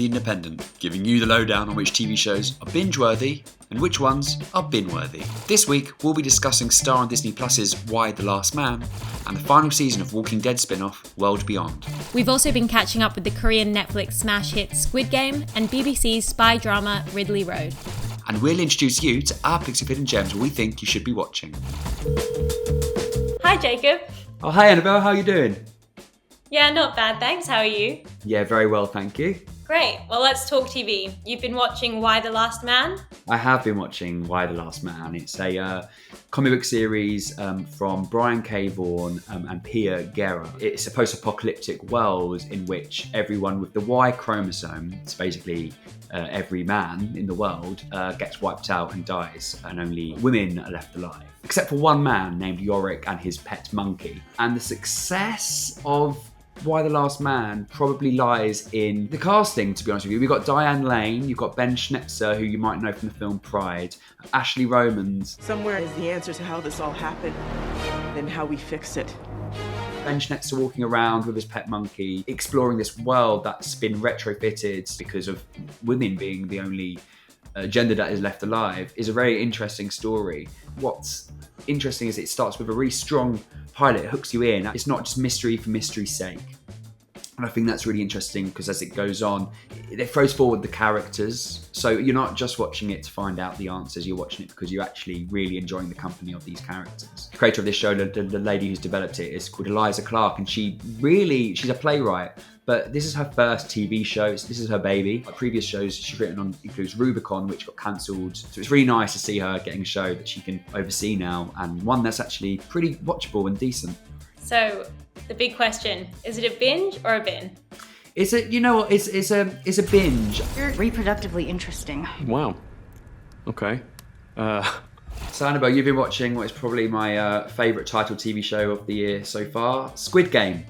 The Independent, giving you the lowdown on which TV shows are binge-worthy and which ones are bin-worthy. This week, we'll be discussing star on Disney Plus's Y: The Last Man and the final season of Walking Dead spin-off World Beyond. We've also been catching up with the Korean Netflix smash hit Squid Game and BBC's spy drama Ridley Road. And we'll introduce you to our picks of hidden gems we think you should be watching. Hi, Jacob. Oh, hey Annabel, how are you doing? Yeah, not bad, thanks. How are you? Yeah, very well, thank you. Great. Well, let's talk TV. You've been watching Y: The Last Man? I have been watching Y: The Last Man. It's a comic book series from Brian K. Vaughan and Pia Guerra. It's a post-apocalyptic world in which everyone with the Y chromosome, it's basically every man in the world, gets wiped out and dies, and only women are left alive. Except for one man named Yorick and his pet monkey. And the success of Y: The Last Man probably lies in the casting, to be honest with you. We've got Diane Lane, you've got Ben Schnetzer, who you might know from the film Pride, Ashley Romans. Somewhere is the answer to how this all happened, and how we fix it. Ben Schnetzer walking around with his pet monkey, exploring this world that's been retrofitted because of women being the only gender that is left alive, is a very interesting story. What's interesting is it starts with a really strong pilot. It hooks you in. It's not just mystery for mystery's sake. And I think that's really interesting because as it goes on, it throws forward the characters. So you're not just watching it to find out the answers, you're watching it because you're actually really enjoying the company of these characters. The creator of this show, the lady who's developed it, is called Eliza Clark, and she's a playwright, but this is her first TV show. This is her baby. Her previous shows she's written on includes Rubicon, which got cancelled. So it's really nice to see her getting a show that she can oversee now, and one that's actually pretty watchable and decent. So, the big question, is it a binge or a bin? It's a binge. You're reproductively interesting. Wow. Okay. So Annabel, you've been watching what is probably my favourite title TV show of the year so far, Squid Game.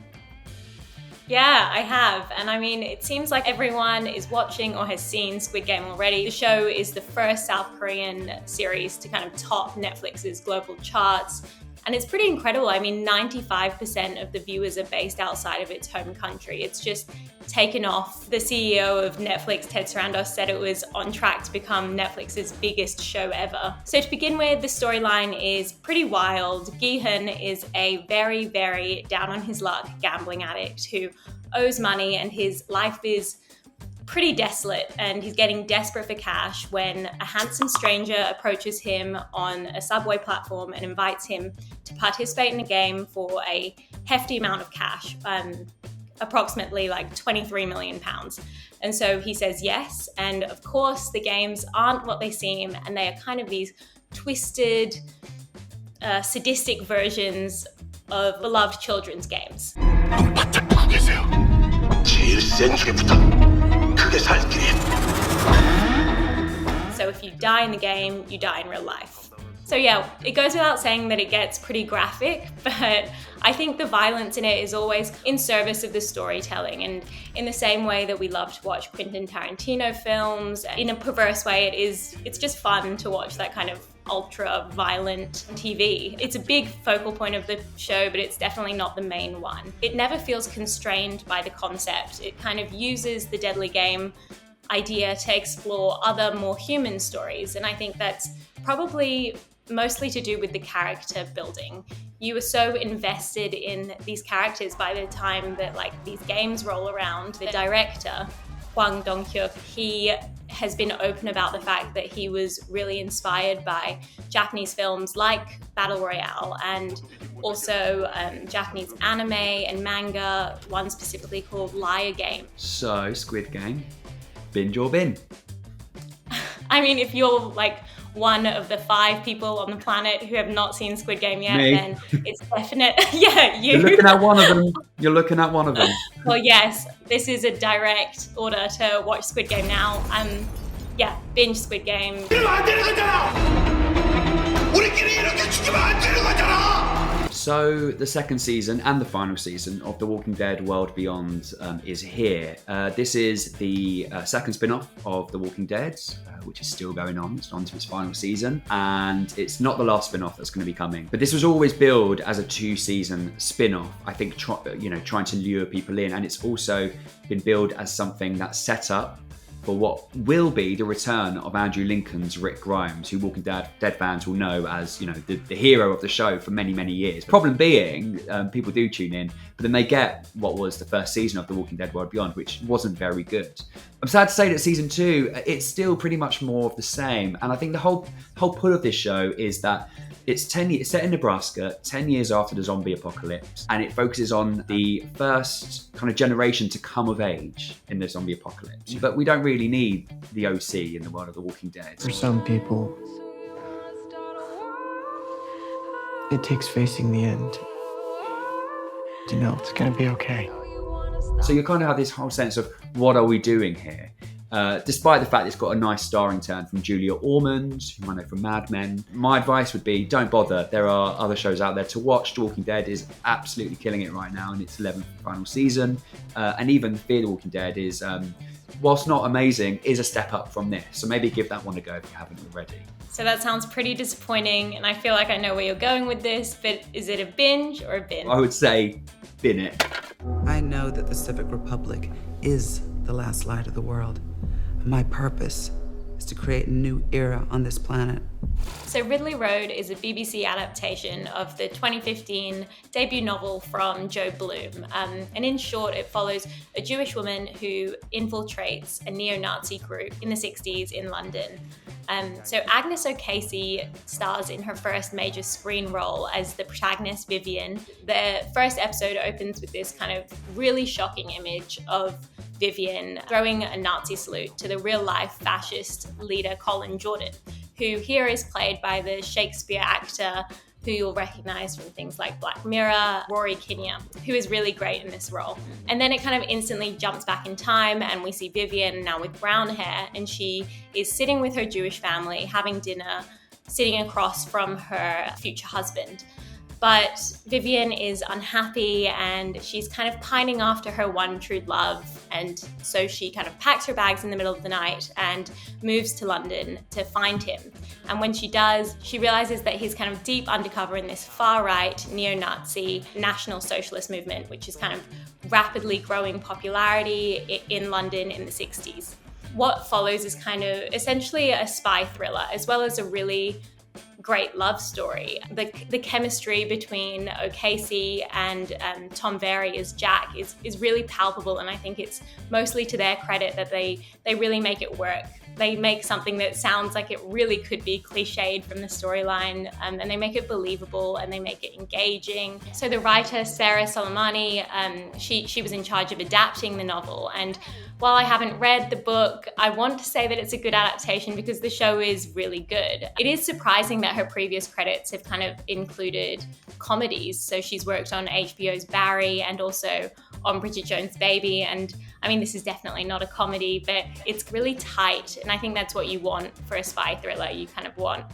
Yeah, I have. And I mean, it seems like everyone is watching or has seen Squid Game already. The show is the first South Korean series to kind of top Netflix's global charts. And it's pretty incredible. I mean, 95% of the viewers are based outside of its home country. It's just taken off. The CEO of Netflix, Ted Sarandos, said it was on track to become Netflix's biggest show ever. So to begin with, the storyline is pretty wild. Gi-hun is a very, very down on his luck gambling addict who owes money, and his life is pretty desolate, and he's getting desperate for cash when a handsome stranger approaches him on a subway platform and invites him to participate in a game for a hefty amount of cash, approximately like 23 million pounds. And so he says yes, and of course the games aren't what they seem, and they are kind of these twisted, sadistic versions of beloved children's games. So if you die in the game, you die in real life. So yeah, it goes without saying that it gets pretty graphic, but I think the violence in it is always in service of the storytelling. And in the same way that we love to watch Quentin Tarantino films, in a perverse way, it's just fun to watch that kind of ultra violent TV. It's a big focal point of the show, but it's definitely not the main one. It never feels constrained by the concept. It kind of uses the deadly game idea to explore other more human stories. And I think that's probably mostly to do with the character building. You are so invested in these characters by the time that these games roll around. The director, Hwang Dong-hyuk, he has been open about the fact that he was really inspired by Japanese films like Battle Royale, and also Japanese anime and manga, one specifically called Liar Game. So, Squid Game, binge or bin? I mean, if you're one of the 5 people on the planet who have not seen Squid Game yet, Me. then it's definite. Yeah, you. You're looking at one of them. Well, yes, this is a direct order to watch Squid Game now. Yeah, binge Squid Game. So the second season and the final season of The Walking Dead World Beyond is here. This is the second spin-off of The Walking Dead, which is still going on. It's on to its final season, and it's not the last spin-off that's going to be coming. But this was always billed as a 2-season spin-off, I think, trying to lure people in, and it's also been billed as something that's set up for what will be the return of Andrew Lincoln's Rick Grimes, who Walking Dead fans will know as, you know, the hero of the show for many, many years. Problem being, people do tune in, but then they get what was the first season of The Walking Dead World Beyond, which wasn't very good. I'm sad to say that season 2, it's still pretty much more of the same. And I think the whole pull of this show is that it's set in Nebraska, 10 years after the zombie apocalypse, and it focuses on the first kind of generation to come of age in the zombie apocalypse. But we don't really need the OC in the world of The Walking Dead. For some people, it takes facing the end to know it's gonna be okay. So you kind of have this whole sense of, what are we doing here? Despite the fact it's got a nice starring turn from Julia Ormond, who I know from Mad Men. My advice would be, don't bother. There are other shows out there to watch. The Walking Dead is absolutely killing it right now in its 11th final season. And even Fear the Walking Dead is, whilst not amazing, is a step up from this. So maybe give that one a go if you haven't already. So that sounds pretty disappointing, and I feel like I know where you're going with this, but is it a binge or a bin? I would say bin it. I know that the Civic Republic is the last light of the world. My purpose is to create a new era on this planet. So Ridley Road is a BBC adaptation of the 2015 debut novel from Joe Bloom. And in short, it follows a Jewish woman who infiltrates a neo-Nazi group in the 60s in London. So Agnes O'Casey stars in her first major screen role as the protagonist, Vivian. The first episode opens with this kind of really shocking image of Vivian throwing a Nazi salute to the real-life fascist leader Colin Jordan, who here is played by the Shakespeare actor who you'll recognize from things like Black Mirror, Rory Kinnear, who is really great in this role. And then it kind of instantly jumps back in time, and we see Vivian now with brown hair, and she is sitting with her Jewish family, having dinner, sitting across from her future husband. But Vivian is unhappy, and she's kind of pining after her one true love. And so she kind of packs her bags in the middle of the night and moves to London to find him. And when she does, she realizes that he's kind of deep undercover in this far-right neo-Nazi National Socialist movement, which is kind of rapidly growing popularity in London in the 60s. What follows is kind of essentially a spy thriller, as well as a really great love story. The chemistry between O'Casey and Tom Very as Jack is really palpable, and I think it's mostly to their credit that they really make it work. They make something that sounds like it really could be cliched from the storyline, and they make it believable, and they make it engaging. So the writer, Sarah Soleimani, she was in charge of adapting the novel, and while I haven't read the book, I want to say that it's a good adaptation because the show is really good. It is surprising that her previous credits have kind of included comedies. So she's worked on HBO's Barry and also on Bridget Jones' Baby. And I mean, this is definitely not a comedy, but it's really tight. And I think that's what you want for a spy thriller. You kind of want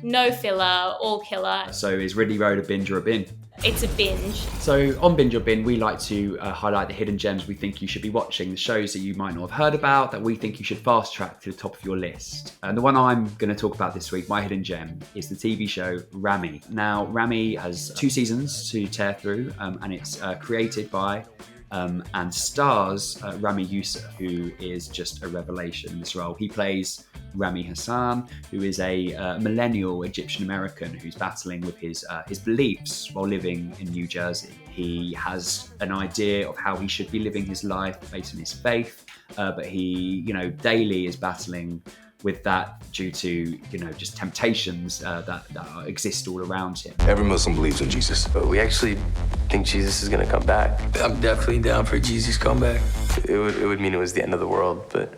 no filler, all killer. So is Ridley Road a binge or a bin? It's a binge. So on Binge or Bin, we like to highlight the hidden gems we think you should be watching, the shows that you might not have heard about, that we think you should fast track to the top of your list. And the one I'm going to talk about this week, my hidden gem, is the TV show Rami. Now, Rami has 2 seasons to tear through, and it's created by and stars Rami Youssef, who is just a revelation in this role. He plays Rami Hassan, who is a millennial Egyptian American who's battling with his beliefs while living in New Jersey. He has an idea of how he should be living his life based on his faith, but he, daily is battling with that due to, just temptations that exist all around him. Every Muslim believes in Jesus. But we actually think Jesus is gonna come back. I'm definitely down for Jesus' comeback. It would mean it was the end of the world, but...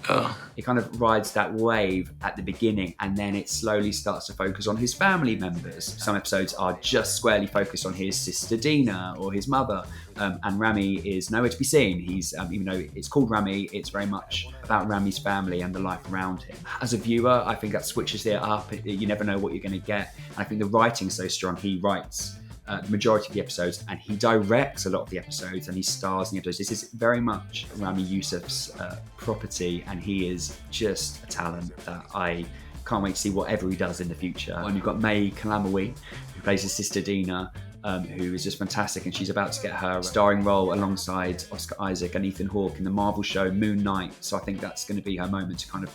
Oh. It kind of rides that wave at the beginning, and then it slowly starts to focus on his family members. Some episodes are just squarely focused on his sister Dina or his mother, and Rami is nowhere to be seen. He's, even though it's called Rami, it's very much about Rami's family and the life around him. As a viewer, I think that switches it up. You never know what you're going to get. And I think the writing's so strong. He writes the majority of the episodes, and he directs a lot of the episodes, and he stars in the episodes. This is very much Rami Youssef's property, and he is just a talent that I can't wait to see whatever he does in the future. And you've got May Kalamawi, who plays his sister Dina, who is just fantastic, and she's about to get her starring role alongside Oscar Isaac and Ethan Hawke in the Marvel show Moon Knight. So I think that's going to be her moment to kind of,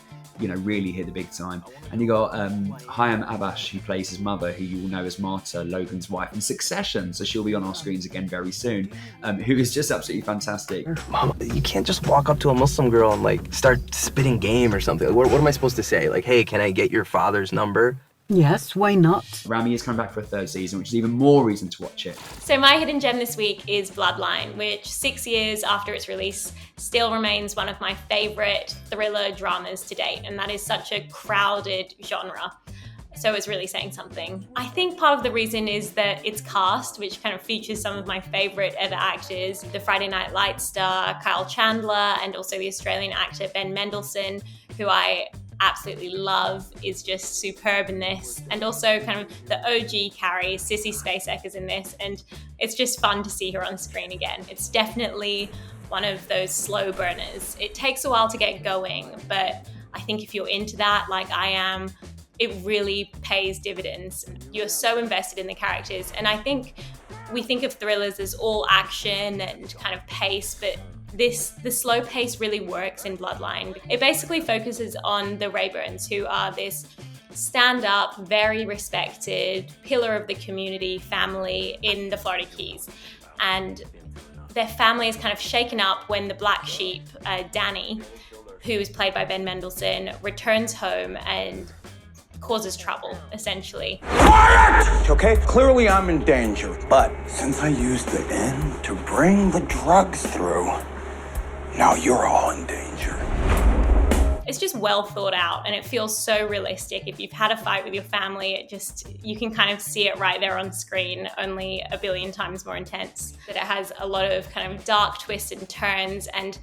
really hit the big time. And you got Hayam Abash, who plays his mother, who you will know as Marta, Logan's wife in Succession. So she'll be on our screens again very soon, who is just absolutely fantastic. Mom, you can't just walk up to a Muslim girl and like start spitting game or something. What am I supposed to say? Like, hey, can I get your father's number? Yes, why not? Rami is coming back for a third season, which is even more reason to watch it. So my hidden gem this week is BLOODLINE, which 6 years after its release still remains one of my favorite thriller dramas to date, and that is such a crowded genre. So it's really saying something. I think part of the reason is that its cast, which kind of features some of my favorite ever actors, the Friday Night Lights star Kyle Chandler, and also the Australian actor Ben Mendelsohn, who I absolutely love, is just superb in this. And also kind of the OG Carrie, Sissy Spacek, is in this, and it's just fun to see her on screen again. It's definitely one of those slow burners. It takes a while to get going, but I think if you're into that, like I am, it really pays dividends. You're so invested in the characters, and I think we think of thrillers as all action and kind of pace, but the slow pace really works in BLOODLINE. It basically focuses on the Rayburns, who are this stand-up, very respected pillar of the community family in the Florida Keys. And their family is kind of shaken up when the black sheep, Danny, who is played by Ben Mendelsohn, returns home and causes trouble, essentially. Quiet! Okay, clearly I'm in danger, but since I used the N to bring the drugs through, now you're all in danger. It's just well thought out, and it feels so realistic. If you've had a fight with your family, you can kind of see it right there on screen, only a billion times more intense. But it has a lot of kind of dark twists and turns, and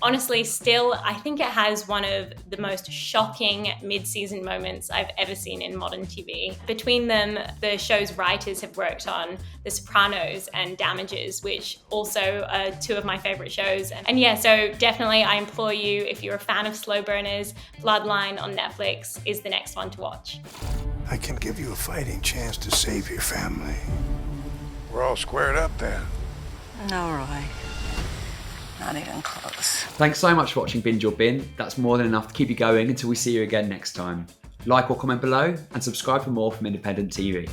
honestly, still, I think it has one of the most shocking mid-season moments I've ever seen in modern TV. Between them, the show's writers have worked on The Sopranos and Damages, which also are two of my favorite shows. And yeah, so definitely I implore you, if you're a fan of slow burners, BLOODLINE on Netflix is the next one to watch. I can give you a fighting chance to save your family. We're all squared up then. No, Roy. Not even close. Thanks so much for watching Binge or Bin. That's more than enough to keep you going until we see you again next time. Like or comment below and subscribe for more from independent TV.